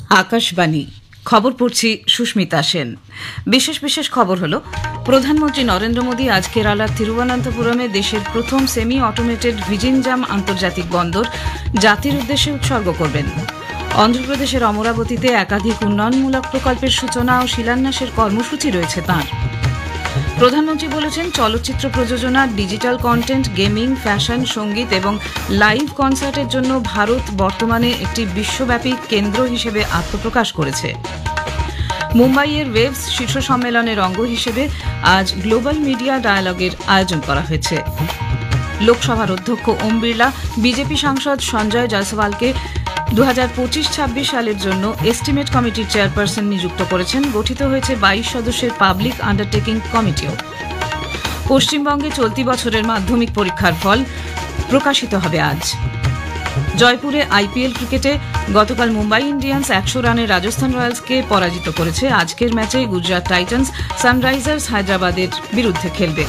আকাশবাণী খবর পড়ছি সুস্মিতা সেন। বিশেষ বিশেষ খবর হলো, প্রধানমন্ত্রী নরেন্দ্র মোদী আজ কেরালার তিরুবনন্তপুরমে দেশের প্রথম সেমি অটোমেটেড ভিজিনজাম আন্তর্জাতিক বন্দর জাতির উদ্দেশ্যে উৎসর্গ করবেন। অন্ধ্রপ্রদেশের অমরাবতীতে একাধিক উন্নয়নমূলক প্রকল্পের সূচনা ও শিলান্যাসের কর্মসূচি রয়েছে তাঁর। প্রধানমন্ত্রী বলেছেন, চলচ্চিত্র প্রযোজনা, ডিজিটাল কন্টেন্ট, গেমিং, ফ্যাশন, সঙ্গীত এবং লাইভ কনসার্টের জন্য ভারত বর্তমানে একটি বিশ্বব্যাপী কেন্দ্র হিসেবে আত্মপ্রকাশ করেছে। মুম্বাইয়ের ওয়েভস শীর্ষ সম্মেলনের অঙ্গ হিসেবে আজ গ্লোবাল মিডিয়া ডায়ালগের আয়োজন করা হয়েছে। লোকসভার অধ্যক্ষ ওম বিড়লা বিজেপি সাংসদ সঞ্জয় জয়সওয়ালকে 2025-26 সালের জন্য এস্টিমেট কমিটির চেয়ারপারসন নিযুক্ত করেছেন। গঠিত হয়েছে 22 সদস্যের পাবলিক আন্ডারটেকিং কমিটিও। পশ্চিমবঙ্গে চলতি বছরের মাধ্যমিক পরীক্ষার ফল প্রকাশিত হবে আজ। জয়পুরে আইপিএল ক্রিকেটে গতকাল মুম্বাই ইন্ডিয়ান্স 100 রানে রাজস্থান রয়্যালসকে পরাজিত করেছে। আজকের ম্যাচে গুজরাট টাইটান্স সানরাইজার্স হায়দ্রাবাদের বিরুদ্ধে খেলবে।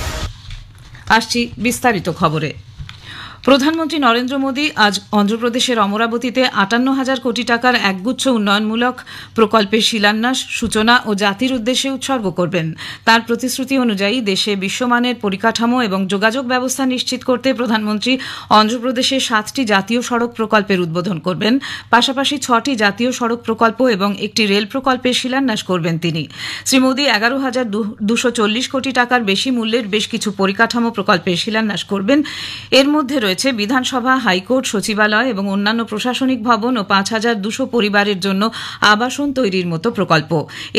আসছি বিস্তারিত খবরে। প্রধানমন্ত্রী নরেন্দ্র মোদী আজ অন্ধ্রপ্রদেশের অমরাবতীতে 58,000 কোটি টাকার একগুচ্ছ উন্নয়নমূলক প্রকল্পের শিলান্যাস, সূচনা ও জাতির উদ্দেশ্যে উৎসর্গ করবেন। তার প্রতিশ্রুতি অনুযায়ী দেশে বিশ্বমানের পরিকাঠামো এবং যোগাযোগ ব্যবস্থা নিশ্চিত করতে প্রধানমন্ত্রী অন্ধ্রপ্রদেশে 7টি জাতীয় সড়ক প্রকল্পের উদ্বোধন করবেন। পাশাপাশি 6টি জাতীয় সড়ক প্রকল্প এবং একটি রেল প্রকল্পের শিলান্যাস করবেন তিনি। শ্রী মোদী 11,240 কোটি টাকার বেশি মূল্যের বেশ কিছু পরিকাঠামো প্রকল্পের শিলান্যাস করবেন। এর মধ্যে রয়েছে বিধানসভা, হাইকোর্ট, সচিবালয় এবং অন্যান্য প্রশাসনিক ভবন ও 5,200 পরিবারের জন্য আবাসন তৈরির মতো প্রকল্প।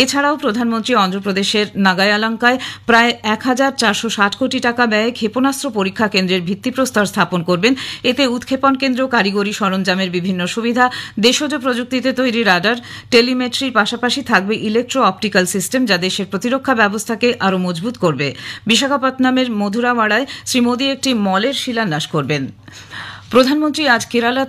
এছাড়াও প্রধানমন্ত্রী অন্ধ্রপ্রদেশের নাগায়ালাঙ্কায় প্রায় 1,460 কোটি টাকা ব্যয়ে ক্ষেপণাস্ত্র পরীক্ষা কেন্দ্রের ভিত্তিপ্রস্তর স্থাপন করবেন। এতে উৎক্ষেপণ কেন্দ্র, কারিগরি সরঞ্জামের বিভিন্ন সুবিধা, দেশজ প্রযুক্তিতে তৈরি রাডার, টেলিমেট্রির পাশাপাশি থাকবে ইলেকট্রো অপটিক্যাল সিস্টেম, যা দেশের প্রতিরক্ষা ব্যবস্থাকে আরও মজবুত করবে। বিশাখাপত্তনমের মধুরাওয়াড়ায় শ্রী মোদী একটি মলের শিলান্যাস করবেন। প্রধানমন্ত্রী আজ কেরালা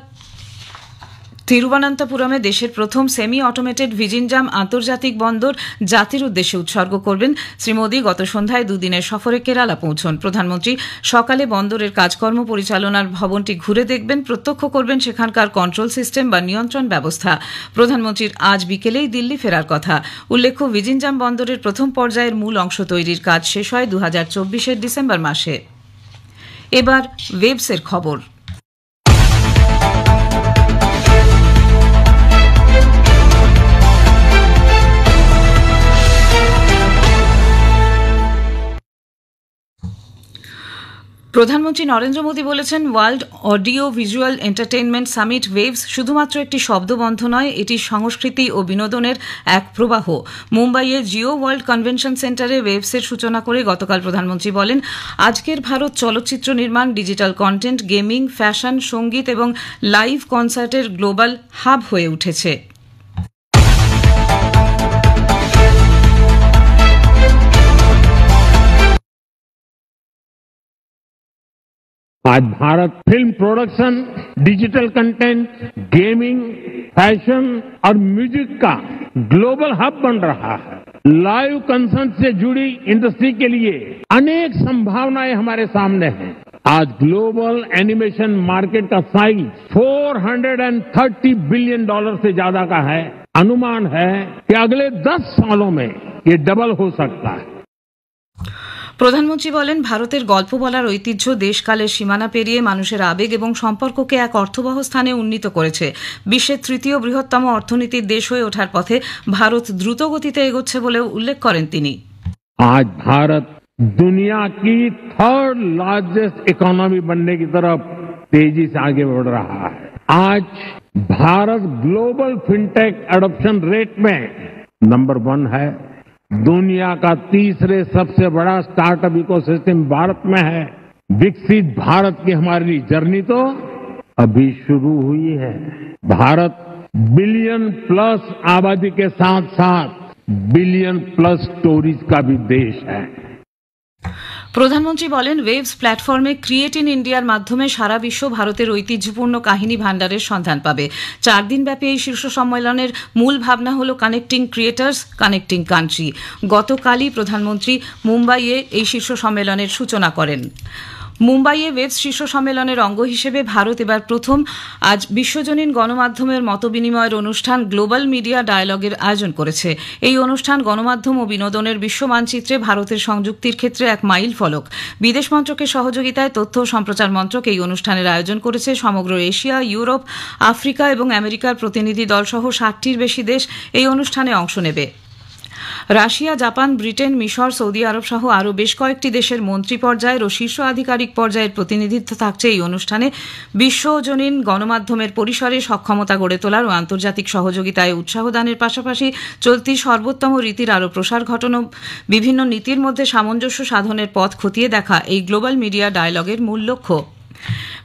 তিরুবনন্তপুরমে দেশের প্রথম সেমি অটোমেটেড ভিজিনজাম আন্তর্জাতিক বন্দর জাতির উদ্দেশ্যে উৎসর্গ করবেন। শ্রী মোদী গত সন্ধ্যায় দুদিনের সফরে কেরালা পৌঁছন। প্রধানমন্ত্রী সকালে বন্দরের কাজকর্ম পরিচালনার ভবনটি ঘুরে দেখবেন, প্রত্যক্ষ করবেন সেখানকার কন্ট্রোল সিস্টেম বা নিয়ন্ত্রণ ব্যবস্থা। প্রধানমন্ত্রীর আজ বিকেলেই দিল্লি ফেরার কথা। উল্লেখ্য, ভিজিনজাম বন্দরের প্রথম পর্যায়ের মূল অংশ তৈরির কাজ শেষ হয় 2024-এর ডিসেম্বর মাসে। এবার ওয়েবসের খবর। প্রধানমন্ত্রী নরেন্দ্র মোদী বলেছেন, world audio visual entertainment summit waves শুধুমাত্র একটি শব্দবন্ধ নয়, এটি সংস্কৃতি ও বিনোদনের এক প্রবাহ। মুম্বাইয়ের জিও ওয়ার্ল্ড কনভেনশন সেন্টারে ওয়েভসের সূচনা করে গতকাল প্রধানমন্ত্রী বলেন, আজকের ভারত চলচ্চিত্র নির্মাণ, ডিজিটাল কন্টেন্ট, গেমিং, ফ্যাশন, সঙ্গীত এবং লাইভ কনসার্টের গ্লোবাল হাব হয়ে উঠেছে। आज Bharat film production, digital content, gaming, fashion और म्यूजिक का ग्लोबल हब बन रहा है। लाइव कंसर्ट से जुड़ी इंडस्ट्री के लिए अनेक संभावनाएं हमारे सामने हैं। आज ग्लोबल एनिमेशन मार्केट का साइज $430 बिलियन से ज्यादा का है। अनुमान है कि अगले 10 सालों में ये डबल हो सकता है। প্রধানমন্ত্রী বলেন, ভারতের গল্প বলার ঐতিহ্য দেশকালের সীমানা পেরিয়ে মানুষের আবেগ এবং সম্পর্ককে এক অর্থবহ স্থানে উন্নীত করেছে। বিশ্বের তৃতীয় বৃহত্তম অর্থনীতির দেশ হয়ে ওঠার পথে ভারত দ্রুত গতিতে এগোচ্ছে বলেও উল্লেখ করেন তিনি। आज भारत दुनिया की 3rd लार्जेस्ट इकोनॉमी बनने की तरफ तेजी से आगे बढ़ रहा है। आज Bharat global fintech adoption rate में नंबर 1 है। दुनिया का तीसरे सबसे बड़ा स्टार्टअप इकोसिस्टम भारत में है। विकसित भारत की हमारी जर्नी तो अभी शुरू हुई है। भारत बिलियन प्लस आबादी के साथ साथ बिलियन प्लस स्टोरीज का भी देश है। প্রধানমন্ত্রী বলেন, ওয়েভস প্ল্যাটফর্মে ক্রিয়েট ইন ইন্ডিয়ার মাধ্যমে সারা বিশ্ব ভারতের ঐতিহ্যপূর্ণ কাহিনী ভাণ্ডারের সন্ধান পাবে। 4 দিনব্যাপী এই শীর্ষ সম্মেলনের মূল ভাবনা হল কানেক্টিং ক্রিয়েটার্স, কানেক্টিং কান্ট্রি। গতকালই প্রধানমন্ত্রী মুম্বাইয়ে এই শীর্ষ সম্মেলনের সূচনা করেন। মুম্বাইয়ে ওয়েবস শীর্ষ সম্মেলনের অঙ্গ হিসেবে ভারত এবার প্রথম আজ বিশ্বজনীন গণমাধ্যমের মতবিনিময়ের অনুষ্ঠান গ্লোবাল মিডিয়া ডায়ালগের আয়োজন করেছে। এই অনুষ্ঠান গণমাধ্যম ও বিনোদনের বিশ্ব মানচিত্রে ভারতের সংযুক্তির ক্ষেত্রে এক মাইল ফলক। বিদেশ মন্ত্রকের সহযোগিতায় তথ্য ও সম্প্রচার মন্ত্রক এই অনুষ্ঠানের আয়োজন করেছে। সমগ্র এশিয়া, ইউরোপ, আফ্রিকা এবং আমেরিকার প্রতিনিধি দল সহ 60টির বেশি দেশ এই অনুষ্ঠানে অংশ নেবে। রাশিয়া, জাপান, ব্রিটেন, মিশর, সৌদি আরব সহ আরও বেশ কয়েকটি দেশের মন্ত্রী পর্যায়ের ও শীর্ষ আধিকারিক পর্যায়ের প্রতিনিধিত্ব থাকছে এই অনুষ্ঠানে। বিশ্বজনীন গণমাধ্যমের পরিসরে সক্ষমতা গড়ে তোলার ও আন্তর্জাতিক সহযোগিতায় উৎসাহ দানের পাশাপাশি চলতি সর্বোত্তম রীতির আরও প্রসার ঘটানো, বিভিন্ন নীতির মধ্যে সামঞ্জস্য সাধনের পথ খতিয়ে দেখা এই গ্লোবাল মিডিয়া ডায়ালগের মূল লক্ষ্য।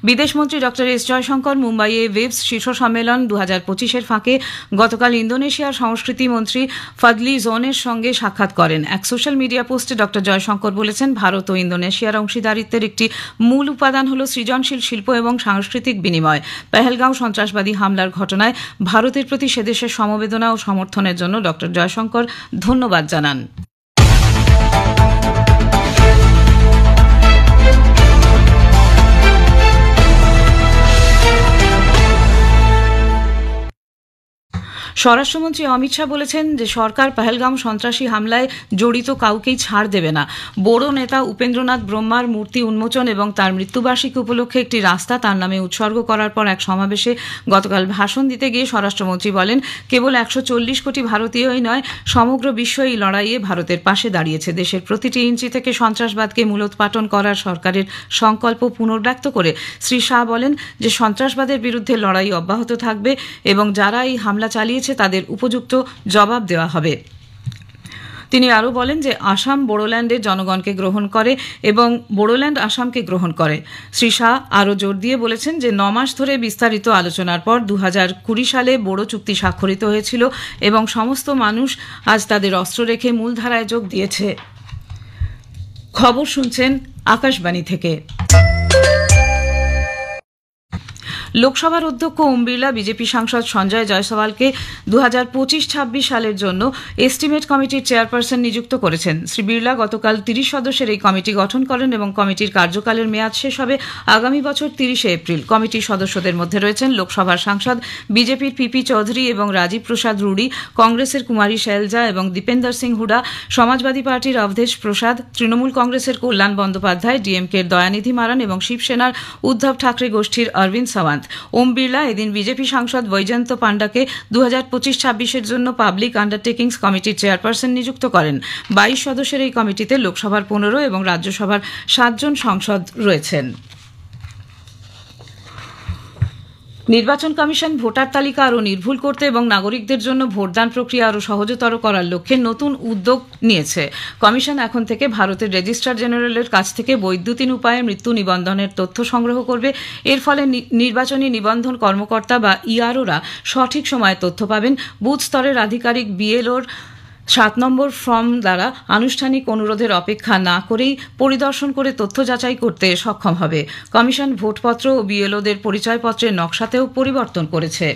বিদেশমন্ত্রী ড এস জয়শঙ্কর মুম্বাইয়ে ওয়েবস শীর্ষ সম্মেলন 2025-এর ফাঁকে গতকাল ইন্দোনেশিয়ার সংস্কৃতি মন্ত্রী ফাদলি জোনের সঙ্গে সাক্ষাৎ করেন। এক সোশ্যাল মিডিয়া পোস্টে ড জয়শঙ্কর বলেছেন, ভারত ও ইন্দোনেশিয়ার অংশীদারিত্বের একটি মূল উপাদান হল সৃজনশীল শিল্প এবং সাংস্কৃতিক বিনিময়। পেহেলগাঁও সন্ত্রাসবাদী হামলার ঘটনায় ভারতের প্রতি সেদেশের সমবেদনা ও সমর্থনের জন্য ড জয়শঙ্কর ধন্যবাদ জানান। স্বরাষ্ট্রমন্ত্রী অমিত শাহ বলেছেন যে সরকার পেহেলগাঁও সন্ত্রাসী হামলায় জড়িত কাউকেই ছাড় দেবে না। বড়ো নেতা উপেন্দ্রনাথ ব্রহ্মার মূর্তি উন্মোচন এবং তার মৃত্যুবার্ষিকী উপলক্ষে একটি রাস্তা তার নামে উৎসর্গ করার পর এক সমাবেশে গতকাল ভাষণ দিতে গিয়ে স্বরাষ্ট্রমন্ত্রী বলেন, কেবল 140 কোটি ভারতীয়ই নয়, সমগ্র বিশ্ব এই লড়াইয়ে ভারতের পাশে দাঁড়িয়েছে। দেশের প্রতিটি ইঞ্চি থেকে সন্ত্রাসবাদকে মূলোৎপাটন করার সরকারের সংকল্প পুনর্ব্যক্ত করে শ্রী শাহ বলেন যে সন্ত্রাসবাদের বিরুদ্ধে লড়াই অব্যাহত থাকবে এবং যারা এই হামলা চালিয়েছে তাদের উপযুক্ত জবাব দেওয়া হবে। তিনি আরও বলেন যে আসাম বোডোল্যান্ডের জনগণকে গ্রহণ করে এবং বোডোল্যান্ড আসামকে গ্রহণ করে। শ্রী শাহ আরও জোর দিয়ে বলেছেন যে 9 মাস ধরে বিস্তারিত আলোচনার পর 2020 সালে বোডো চুক্তি স্বাক্ষরিত হয়েছিল এবং সমস্ত মানুষ আজ তাদের অস্ত্র রেখে মূলধারায় যোগ দিয়েছে। খবর শুনছেন আকাশবাণী থেকে। লোকসভার অধ্যক্ষ ওম বিড়লা বিজেপি সাংসদ সঞ্জয় জয়সওয়ালকে 2025-26 সালের জন্য এস্টিমেট কমিটির চেয়ারপারসন নিযুক্ত করেছেন। শ্রী বিড়লা গতকাল 30 সদস্যের এই কমিটি গঠন করেন এবং কমিটির কার্যকালের মেয়াদ শেষ হবে আগামী বছর 30 এপ্রিল। কমিটির সদস্যদের মধ্যে রয়েছেন লোকসভার সাংসদ বিজেপির পিপি চৌধুরী এবং রাজীব প্রসাদ রুড়ি, কংগ্রেসের কুমারী শৈলজা এবং দীপেন্দর সিং হুডা, সমাজবাদী পার্টির অবধেশ প্রসাদ, তৃণমূল কংগ্রেসের কল্যাণ বন্দ্যোপাধ্যায়, ডিএমকের দয়ানিধি মারান এবং শিবসেনার উদ্ধব ঠাকরে গোষ্ঠীর অরবিন্দ সাওয়ান্ত। ওম বিড়লা এদিন বিজেপি সাংসদ বৈজয়ন্ত পান্ডাকে 2025-26-এর জন্য পাবলিক আন্ডারটেকিংস কমিটির চেয়ারপারসন নিযুক্ত করেন। 22 সদস্যের এই কমিটিতে লোকসভার 15 এবং রাজ্যসভার 7 জন সাংসদ রয়েছেন। নির্বাচন কমিশন ভোটার তালিকা আরও নির্ভুল করতে এবং নাগরিকদের জন্য ভোটদান প্রক্রিয়া আরও সহজতর করার লক্ষ্যে নতুন উদ্যোগ নিয়েছে। কমিশন এখন থেকে ভারতের রেজিস্ট্রার জেনারেলের কাছ থেকে বৈদ্যুতিন উপায়ে মৃত্যু নিবন্ধনের তথ্য সংগ্রহ করবে। এর ফলে নির্বাচনী নিবন্ধন কর্মকর্তা বা ইআরওরা সঠিক সময়ে তথ্য পাবেন। বুথ স্তরের আধিকারিক বিএলওর 7 নম্বর ফর্ম দ্বারা আনুষ্ঠানিক অনুরোধের অপেক্ষা না করেই পরিদর্শন করে তথ্য যাচাই করতে সক্ষম হবে। কমিশন ভোটপত্র ও বিএলওদের পরিচয়পত্রের নকশাতেও পরিবর্তন করেছে।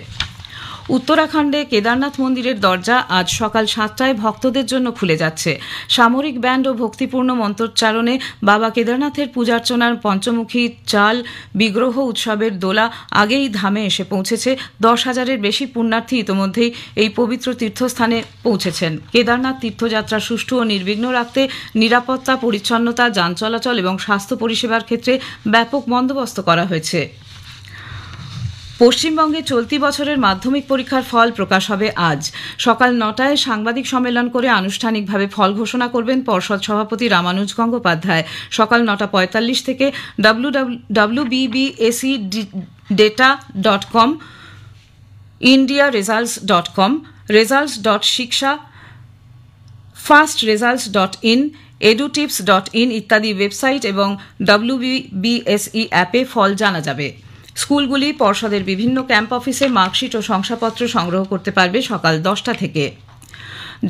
উত্তরাখণ্ডে কেদারনাথ মন্দিরের দরজা আজ সকাল 7টায় ভক্তদের জন্য খুলে যাচ্ছে। সামরিক ব্যান্ড ও ভক্তিপূর্ণ মন্ত্রোচ্চারণে বাবা কেদারনাথের পূজার্চনার পঞ্চমুখী চাল বিগ্রহ উৎসবের দোলা আগেই ধামে এসে পৌঁছেছে। 10,000-এর বেশি পুণ্যার্থী ইতোমধ্যেই এই পবিত্র তীর্থস্থানে পৌঁছেছেন। কেদারনাথ তীর্থযাত্রা সুষ্ঠু ও নির্বিঘ্ন রাখতে নিরাপত্তা, পরিচ্ছন্নতা, যান চলাচল এবং স্বাস্থ্য পরিষেবার ক্ষেত্রে ব্যাপক বন্দোবস্ত করা হয়েছে। পশ্চিমবঙ্গে চলতি বছরের মাধ্যমিক পরীক্ষার ফল প্রকাশ হবে আজ সকাল 9টায় সাংবাদিক সম্মেলন করে আনুষ্ঠানিকভাবে ফল ঘোষণা করবেন পর্ষদ সভাপতি রামানুজ গঙ্গোপাধ্যায়। সকাল 9:45 থেকে www.bcsedata.com, indiaresults.com, results.shiksha, fastresults.in, edutips.in ইত্যাদি ওয়েবসাইট এবং WBSE অ্যাপে ফল জানা যাবে। স্কুলগুলি পর্ষদের বিভিন্ন ক্যাম্প অফিসে মার্কশিট ও শংসাপত্র সংগ্রহ করতে পারবে সকাল 10টা থেকে।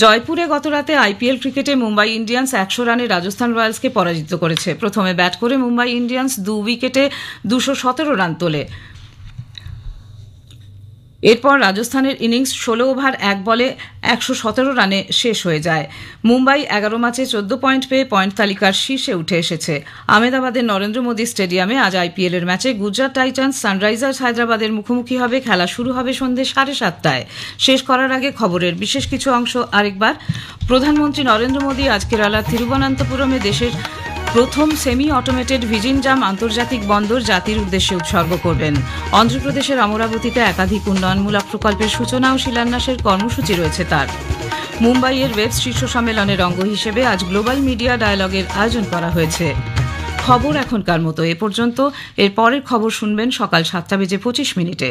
জয়পুরে গতরাতে আইপিএল ক্রিকেটে মুম্বাই ইন্ডিয়ান্স 100 রানে রাজস্থান রয়্যালসকে পরাজিত করেছে। প্রথমে ব্যাট করে মুম্বাই ইন্ডিয়ান্স 2 উইকেটে 217 রান তোলে। এরপর রাজস্থানের ইনিংস 16 ওভার 1 বলে 117 রানে শেষ হয়ে যায়। মুম্বাই 11 ম্যাচে 14 পয়েন্ট পেয়ে পয়েন্ট তালিকার শীর্ষে উঠে এসেছে। আহমেদাবাদের নরেন্দ্র মোদী স্টেডিয়ামে আজ আইপিএল এর ম্যাচে গুজরাট টাইটান্স সানরাইজার্স হায়দ্রাবাদের মুখোমুখি হবে। খেলা শুরু হবে সন্ধ্যে 7:30টায়। শেষ করার আগে খবরের বিশেষ কিছু অংশ আরেকবার। প্রধানমন্ত্রী নরেন্দ্র মোদী আজ কেরালার তিরুবনন্তপুরমে দেশের প্রথম সেমি অটোমেটেড ভিজিনজাম আন্তর্জাতিক বন্দর জাতির উদ্দেশ্যে উৎসর্গ করবেন। অন্ধ্রপ্রদেশের অমরাবতীতে একাধিক উন্নয়নমূলক প্রকল্পের সূচনা ও শিলান্যাসের কর্মসূচি রয়েছে তার। মুম্বাইয়ের ওয়েব শীর্ষ সম্মেলনের অঙ্গ হিসেবে আজ গ্লোবাল মিডিয়া ডায়ালগের আয়োজন করা হয়েছে। খবর এখনকার মতো এ পর্যন্ত। এর পরের খবর শুনবেন সকাল 7:25।